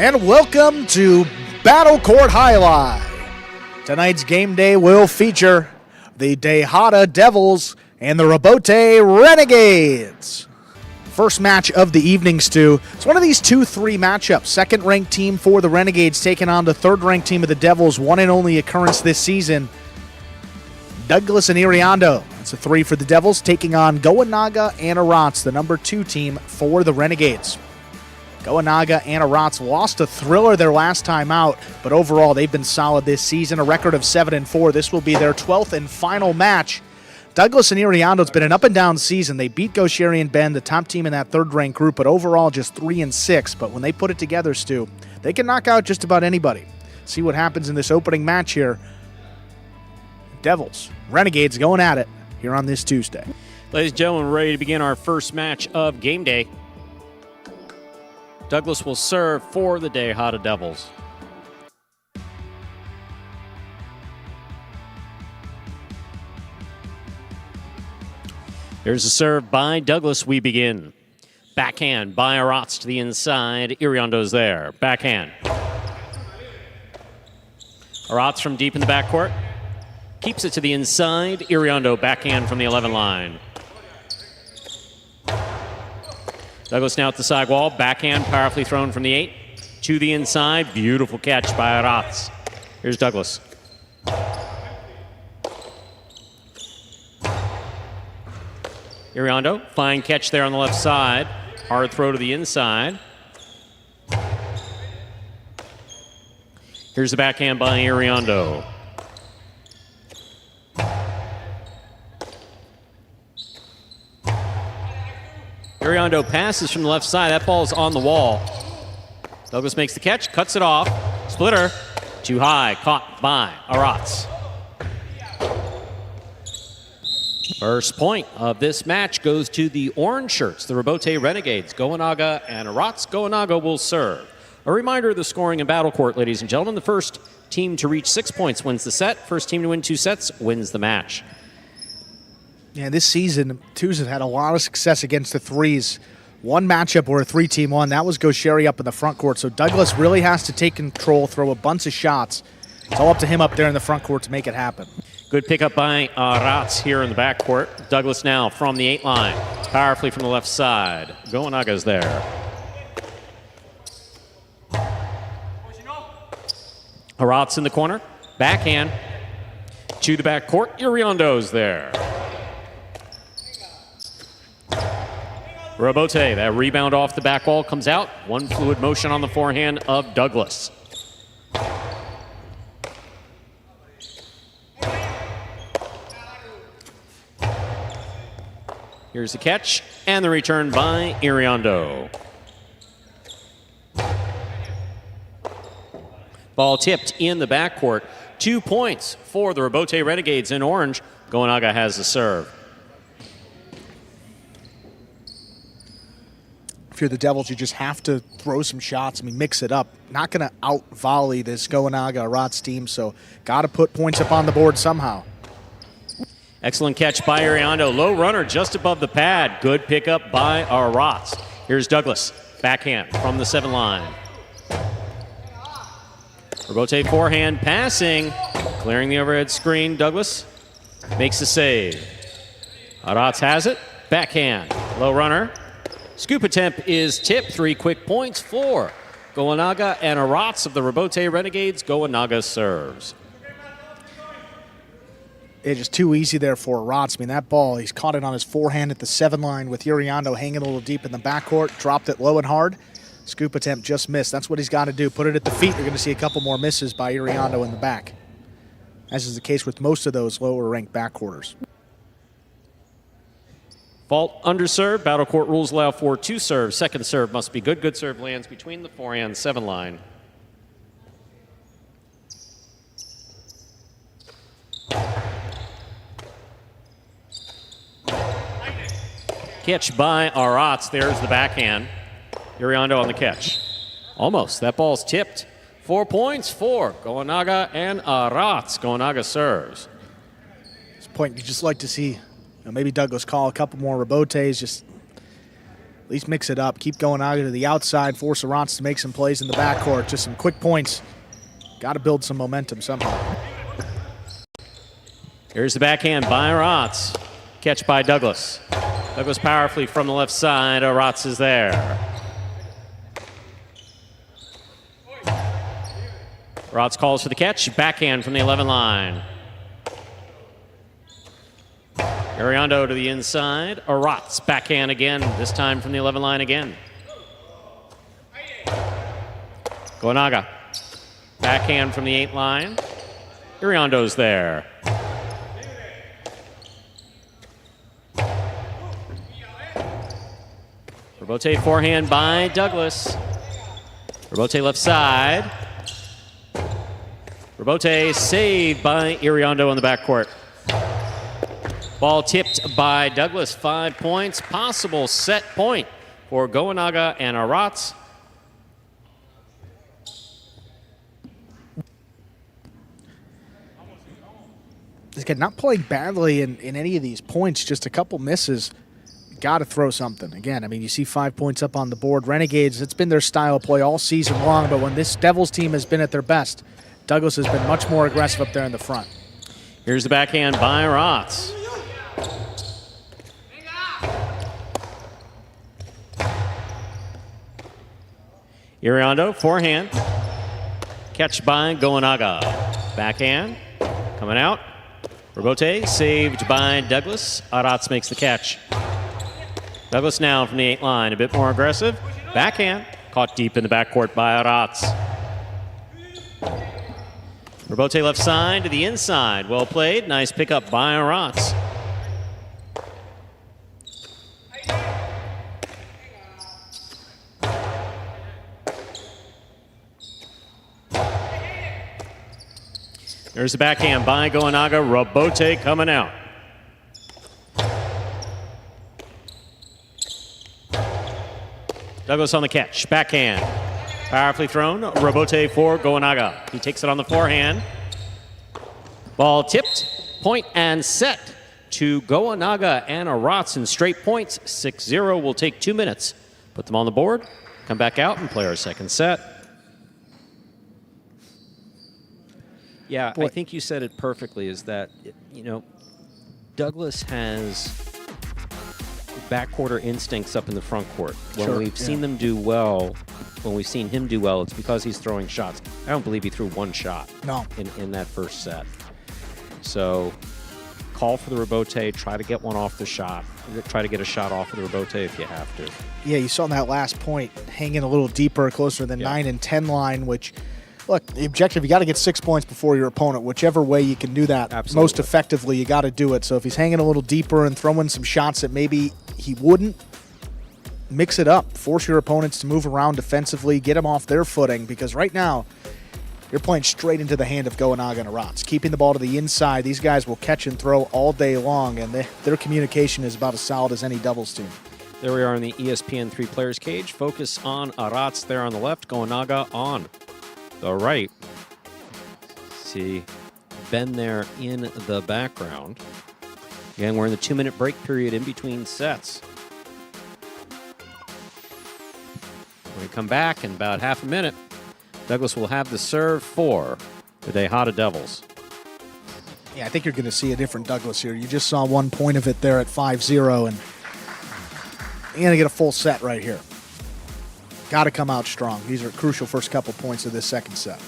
and welcome to Battle Court Jai-Alai. Tonight's game day will feature the Tejada Devils and the Robote Renegades. First match of the evening, Stu. It's one of these 2-3 matchups. Second-ranked team for the Renegades taking on the third-ranked team of the Devils. One and only occurrence this season. Douglas and Iriondo. It's a 3 for the Devils, taking on Goenaga Aratz, the number 2 team for the Renegades. Goenaga Aratz lost a thriller their last time out, but overall they've been solid this season, a record of 7-4. This will be their 12th and final match. Douglas and Iriondo, it's been an up-and-down season. They beat Gaucheri and Bend, the top team in that third-ranked group, but overall just 3-6. But when they put it together, Stu, they can knock out just about anybody. See what happens in this opening match here. Devils, Renegades going at it here on this Tuesday. Ladies and gentlemen, we're ready to begin our first match of game day. Douglas will serve for the Tejada Devils. There's a serve by Douglas. We begin. Backhand by Aratz to the inside. Iriondo's there. Backhand. Aratz from deep in the backcourt. Keeps it to the inside. Iriondo backhand from the 11 line. Douglas now at the side wall. Backhand powerfully thrown from the 8 to the inside. Beautiful catch by Aratz. Here's Douglas. Iriondo, fine catch there on the left side. Hard throw to the inside. Here's the backhand by Iriondo. Iriondo passes from the left side. That ball's on the wall. Douglas makes the catch, cuts it off. Splitter, too high, caught by Aratz. First point of this match goes to the orange shirts, the Robote Renegades. Goenaga and Aratz. Goenaga will serve. A reminder of the scoring in Battle Court, ladies and gentlemen. The first team to reach 6 points wins the set. First team to win 2 sets wins the match. Yeah, this season, twos have had a lot of success against the threes. One matchup where a 3-team won, that was Gaucheri up in the front court. So Douglas really has to take control, throw a bunch of shots. It's all up to him up there in the front court to make it happen. Good pickup by Aratz here in the backcourt. Douglas now from the 8 line. Powerfully from the left side. Goenaga's there. Aratz in the corner. Backhand to the backcourt. Iriondo's there. Robote, that rebound off the back wall comes out. One fluid motion on the forehand of Douglas. Here's the catch and the return by Iriondo. Ball tipped in the backcourt. 2 points for the Robote Renegades in orange. Goenaga has the serve. If you're the Devils, you just have to throw some shots. I mean, mix it up. Not going to out-volley this Goenaga Aratz team, so got to put points up on the board somehow. Excellent catch by Iriondo. Low runner just above the pad. Good pickup by Aratz. Here's Douglas. Backhand from the 7 line. Robote forehand passing. Clearing the overhead screen. Douglas makes the save. Aratz has it. Backhand. Low runner. Scoop attempt is tipped. 3 quick points for Goenaga and Aratz of the Robote Renegades. Goenaga serves. It's just too easy there for Aratz. I mean, that ball, he's caught it on his forehand at the 7 line with Iriondo hanging a little deep in the backcourt. Dropped it low and hard. Scoop attempt just missed. That's what he's got to do. Put it at the feet. You're going to see a couple more misses by Iriondo in the back, as is the case with most of those lower-ranked backcourters. Fault under serve. Battle court rules allow for 2 serves. Second serve must be good. Good serve lands between the forehand 7 line. Catch by Aratz. There's the backhand. Iriondo on the catch. Almost. That ball's tipped. 4 points for Goenaga and Aratz. Goenaga serves. This point, you just like to see maybe Douglas call a couple more Robotes, just At least mix it up. Keep Goenaga to the outside. Force Aratz to make some plays in the backcourt. Just some quick points. Got to build some momentum somehow. Here's the backhand by Aratz. Catch by Douglas. Douglas powerfully from the left side. Aratz is there. Aratz calls for the catch. Backhand from the 11 line. Iriondo to the inside. Aratz backhand again, this time from the 11 line again. Goenaga. Backhand from the 8 line. Iriondo's there. Robote forehand by Douglas. Robote left side. Robote saved by Iriondo in the backcourt. Ball tipped by Douglas, 5 points. Possible set point for Goenaga and Aratz. Again, not playing badly in any of these points, just a couple misses. Got to throw something. Again, I mean, you see 5 points up on the board. Renegades, it's been their style of play all season long, but when this Devils team has been at their best, Douglas has been much more aggressive up there in the front. Here's the backhand by Aratz. Iriondo, forehand. Catch by Goenaga. Backhand, coming out. Robote, saved by Douglas. Aratz makes the catch. Douglas now from the 8 line, a bit more aggressive. Backhand, caught deep in the backcourt by Aratz. Robote left side to the inside. Well played. Nice pickup by Aratz. There's the backhand by Goenaga. Robote coming out. Douglas on the catch. Backhand. Powerfully thrown. Robote for Goenaga. He takes it on the forehand. Ball tipped. Point and set to Goenaga and Aratz in straight points. 6-0 will take 2 minutes. Put them on the board. Come back out and play our second set. Yeah, I think you said it perfectly, is that, you know, Douglas has backcourter instincts up in the front court. When we've seen them do well, when we've seen him do well, it's because he's throwing shots. I don't believe he threw one shot in that first set. So call for the Robote, try to get one off the shot. Try to get a shot off of the Robote if you have to. Yeah, you saw in that last point, hanging a little deeper, closer to the 9 and 10 line, which... Look, the objective, you got to get 6 points before your opponent. Whichever way you can do that most effectively, you got to do it. So if he's hanging a little deeper and throwing some shots that maybe he wouldn't, mix it up. Force your opponents to move around defensively, get them off their footing, because right now you're playing straight into the hand of Goenaga and Aratz. Keeping the ball to the inside, these guys will catch and throw all day long, and their communication is about as solid as any doubles team. There we are in the ESPN 3 Players Cage. Focus on Aratz there on the left, Goenaga on the right. See Ben there in the background. Again, we're in the 2-minute break period in between sets. When we come back in about half a minute, Douglas will have the serve for the DeHada Devils. Yeah, I think you're going to see a different Douglas here. You just saw 1 point of it there at 5-0, and you're going to get a full set right here. Got to come out strong. These are crucial first couple points of this second set.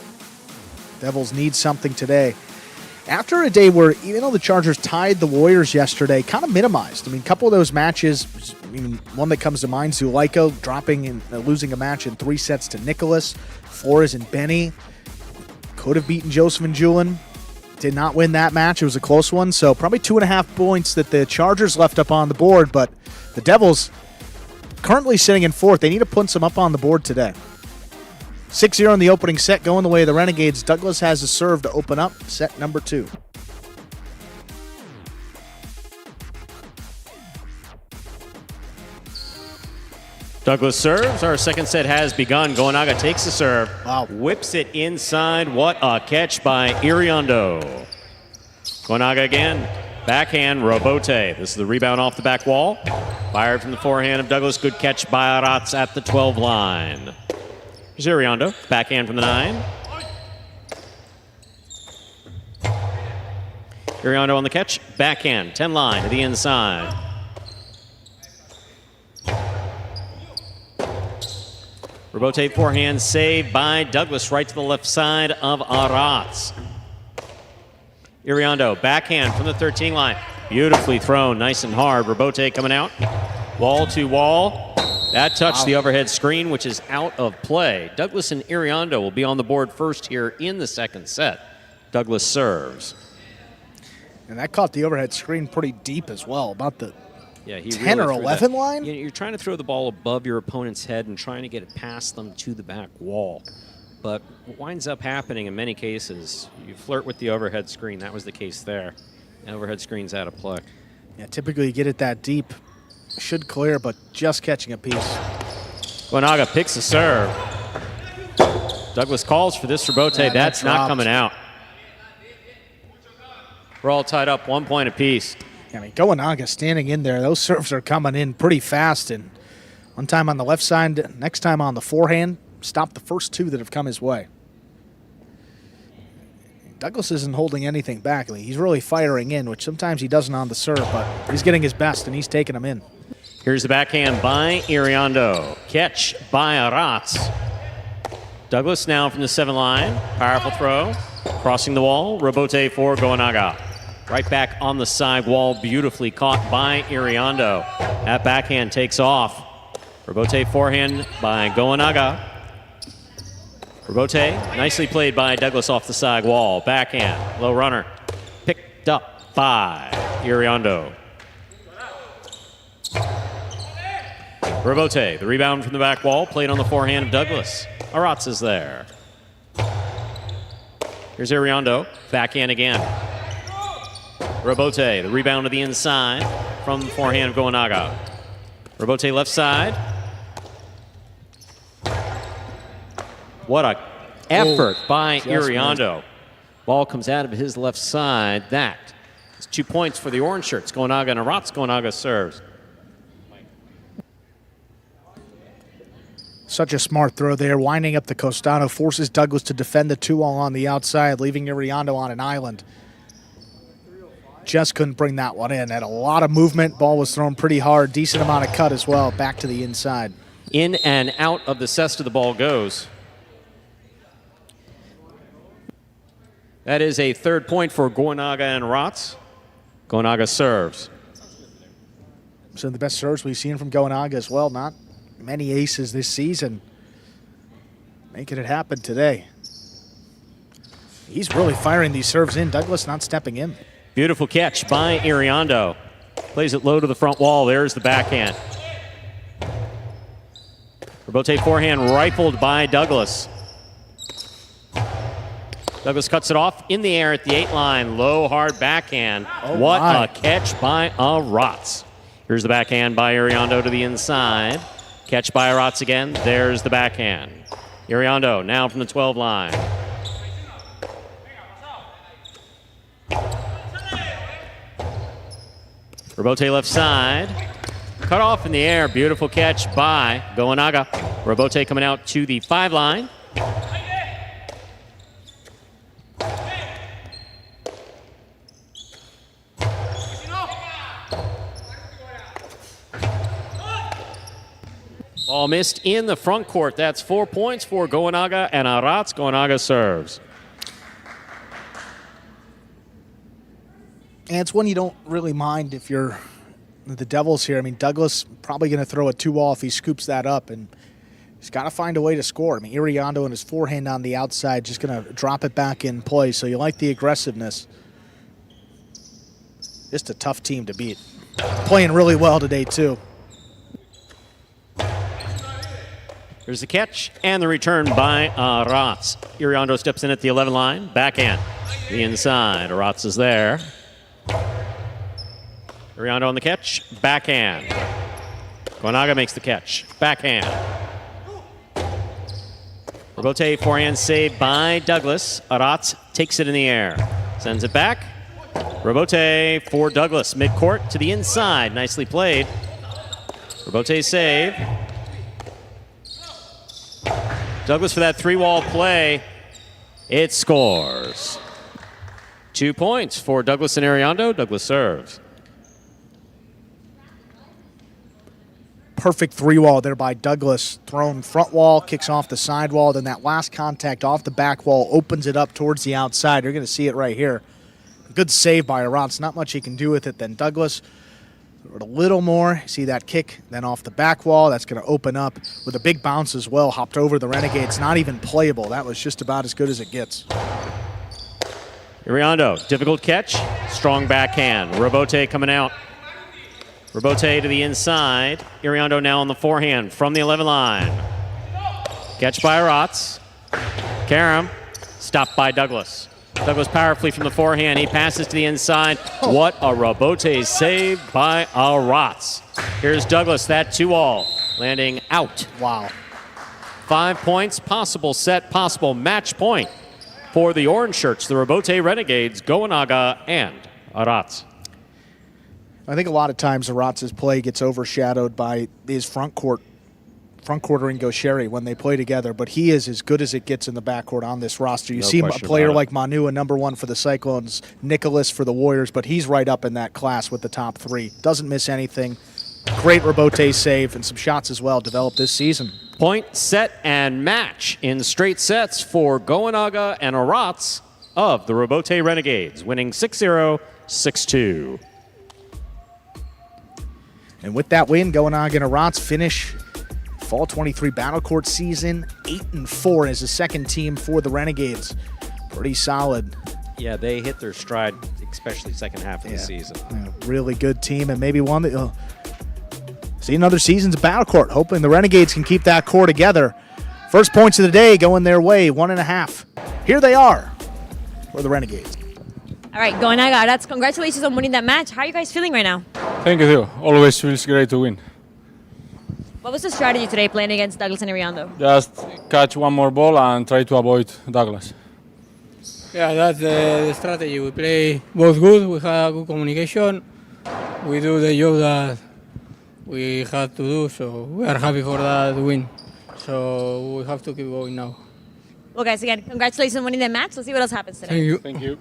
Devils need something today. After a day where, even though the Chargers tied the Warriors yesterday, kind of minimized. I mean, a couple of those matches, one that comes to mind, Zuleika dropping and losing a match in 3 sets to Nicholas. Flores and Benny could have beaten Joseph and Julian. Did not win that match. It was a close one. So probably 2.5 points that the Chargers left up on the board, but the Devils currently sitting in 4th. They need to put some up on the board today. 6-0 in the opening set, going the way of the Renegades. Douglas has a serve to open up set number 2. Douglas serves. Our second set has begun. Goenaga takes the serve. Wow. Whips it inside. What a catch by Iriondo. Goenaga again. Backhand, Robote. This is the rebound off the back wall. Fired from the forehand of Douglas. Good catch by Aratz at the 12 line. Here's Iriondo. Backhand from the 9. Iriondo on the catch. Backhand, 10 line to the inside. Robote forehand save by Douglas right to the left side of Aratz. Iriondo, backhand from the 13 line. Beautifully thrown, nice and hard. Robote coming out. Wall to wall. That touched the overhead screen, which is out of play. Douglas and Iriondo will be on the board first here in the second set. Douglas serves. And that caught the overhead screen pretty deep as well, about the 10 really or 11 line? You're trying to throw the ball above your opponent's head and trying to get it past them to the back wall. But what winds up happening in many cases, you flirt with the overhead screen. That was the case there. The overhead screen's out of play. Yeah, typically you get it that deep. Should clear, but just catching a piece. Goenaga picks a serve. Douglas calls for this Robote. Yeah, that's not dropped. coming out. We're all tied up 1 point apiece. I mean, Goenaga standing in there. Those serves are coming in pretty fast. And one time on the left side, next time on the forehand, stopped the first 2 that have come his way. Douglas isn't holding anything back. He's really firing in, which sometimes he doesn't on the serve, but he's getting his best, and he's taking them in. Here's the backhand by Iriondo. Catch by Aratz. Douglas now from the 7 line. Powerful throw. Crossing the wall. Robote for Goenaga. Right back on the side wall. Beautifully caught by Iriondo. That backhand takes off. Robote forehand by Goenaga. Robote, nicely played by Douglas off the side wall. Backhand, low runner. Picked up by Iriondo. Robote, the rebound from the back wall, played on the forehand of Douglas. Aratz is there. Here's Iriondo, backhand again. Robote, the rebound to the inside from the forehand of Goenaga. Robote left side. What a effort by Iriondo. Ball comes out of his left side. That is 2 points for the orange shirts. Goenaga and Aratz. Goenaga serves. Such a smart throw there. Winding up the Costano forces Douglas to defend the 2-all on the outside, leaving Iriondo on an island. Just couldn't bring that one in. Had a lot of movement. Ball was thrown pretty hard. Decent amount of cut as well. Back to the inside. In and out of the cesta the ball goes. That is a 3rd point for Goenaga and Aratz. Goenaga serves. Some of the best serves we've seen from Goenaga as well. Not many aces this season. Making it happen today. He's really firing these serves in. Douglas not stepping in. Beautiful catch by Iriondo. Plays it low to the front wall. There's the backhand. Robote forehand rifled by Douglas. Douglas cuts it off in the air at the 8 line. Low, hard backhand. What a catch by Aratz. Here's the backhand by Iriondo to the inside. Catch by Aratz again. There's the backhand. Iriondo now from the 12 line. Robote left side. Cut off in the air. Beautiful catch by Goenaga. Robote coming out to the 5 line. Ball missed in the front court. That's 4 points for Goenaga and Aratz. Goenaga serves. And it's one you don't really mind if you're the Devils here. I mean, Douglas probably going to throw a 2-all if he scoops that up, and he's got to find a way to score. I mean, Iriondo and his forehand on the outside just going to drop it back in play, so you like the aggressiveness. Just a tough team to beat. Playing really well today, too. There's the catch and the return by Aratz. Iriondo steps in at the 11 line. Backhand. The inside. Aratz is there. Iriondo on the catch. Backhand. Goenaga makes the catch. Backhand. Robote forehand save by Douglas. Aratz takes it in the air. Sends it back. Robote for Douglas. Midcourt to the inside. Nicely played. Robote save. Douglas for that 3-wall play. It scores. 2 points for Douglas and Iriondo. Douglas serves. Perfect 3-wall there by Douglas. Thrown front wall, kicks off the side wall. Then that last contact off the back wall opens it up towards the outside. You're going to see it right here. Good save by Aratz. Not much he can do with it. Then Douglas a little more. See that kick, then off the back wall. That's going to open up with a big bounce as well. Hopped over the Renegades. Not even playable. That was just about as good as it gets. Iriondo, difficult catch. Strong backhand. Robote coming out. Robote to the inside. Iriondo now on the forehand from the 11 line. Catch by Aratz. Karam stopped by Douglas. Douglas powerfully from the forehand. He passes to the inside. What a Robote save by Aratz. Here's Douglas, that 2-all, landing out. Wow. 5 points, possible set, possible match point for the orange shirts, the Robote Renegades, Goenaga and Aratz. I think a lot of times Aratz's play gets overshadowed by his front quarter Ringo Sherry when they play together, but he is as good as it gets in the backcourt on this roster. You see a player like Manu, a #1 for the Cyclones, Nicholas for the Warriors, but he's right up in that class with the top 3. Doesn't miss anything. Great Robote save and some shots as well developed this season. Point, set, and match in straight sets for Goenaga and Aratz of the Robote Renegades, winning 6-0, 6-2. And with that win, Goenaga and Aratz finish Fall 23 Battle Court season 8-4 as the second team for the Renegades. Pretty solid. Yeah, they hit their stride, especially second half of the season. Yeah, really good team, and maybe one that see another season's of Battle Court. Hoping the Renegades can keep that core together. First points of the day going their way, 1.5. Here they are for the Renegades. All right, Goenaga Aratz, congratulations on winning that match. How are you guys feeling right now? Thank you. Always feels great to win. What was the strategy today playing against Douglas and Iriondo? Just catch one more ball and try to avoid Douglas. Yeah, that's the strategy. We play both good. We have good communication. We do the job that we had to do, so we are happy for that win. So we have to keep going now. Well, guys, again, congratulations on winning that match. Let's see what else happens today. Thank you. Thank you.